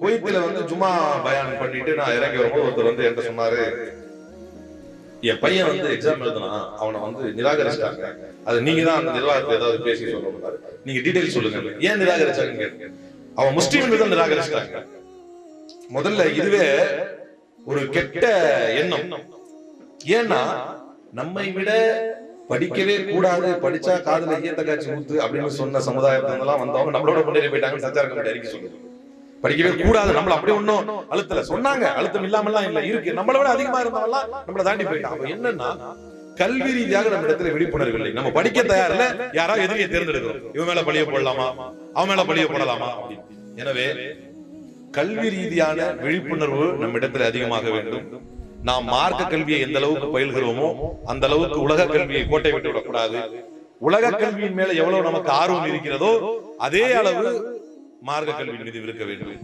குவைத்தில ஜும்மா பயான் பண்ணிட்டு நான் இறங்கி வரும்போது ஒருத்தர் என்கிட்ட சொன்னாரு, என் பையன் எக்ஸாம் எழுதுனா அவனை நிராகரிச்சிட்டாங்க, அது நீங்க தான் அந்த நிர்வாகத்தை ஏதாவது பேசி சொல்லணும், நீங்க டீடைல் சொல்லுங்க, ஏன் நிராகரிச்சாங்க? அவன் முஸ்லீம் தான் நிராகரிச்சிட்டாங்க. முதல்ல இதுவே ஒரு கெட்ட எண்ணம். ஏன்னா நம்மை விட படிக்கவே கூடாது, படிச்சா காதுல ஈயத்த காட்சி ஊத்து அப்படின்னு சொன்ன சமுதாயத்திலாம் வந்தவங்க நம்மளோட முன்னேறி போயிட்டாங்கன்னு சஞ்சார கமிட்டி அறிக்கை சொல்லுது. படிக்கவே கூடாது, நம்மள அப்படி ஒண்ணும் அழுத்தல சொன்னாங்க, அழுத்தம் இல்லாமலாம் இல்ல, இருக்கு. நம்மளை விட அதிகமா இருந்தவங்கலாம் நம்மள தாண்டி போயிட்டாங்க. என்னன்னா கல்வி ரீதியாக நம்ம இடத்துல விழிப்புணர்வு இல்லை. நம்ம படிக்க தயாரில்ல, யாராவது எதிரியை தேர்ந்தெடுக்கிறோம், இவன் மேல பழிய போடலாமா, அவன் மேல பழிய போடலாமா அப்படின்னு. எனவே கல்வி ரீதியான விழிப்புணர்வு நம்ம இடத்துல அதிகமாக வேண்டும். நாம் மார்க்க கல்வியை எந்த அளவுக்கு பயில்கிறோமோ அந்த அளவுக்கு உலக கல்வியை கோட்டை விட்டு விடக்கூடாது. உலக கல்வியின் மேல எவ்வளவு நமக்கு ஆர்வம் இருக்கிறதோ அதே அளவு மார்க்க கல்வியின் மீது இருக்க வேண்டும்.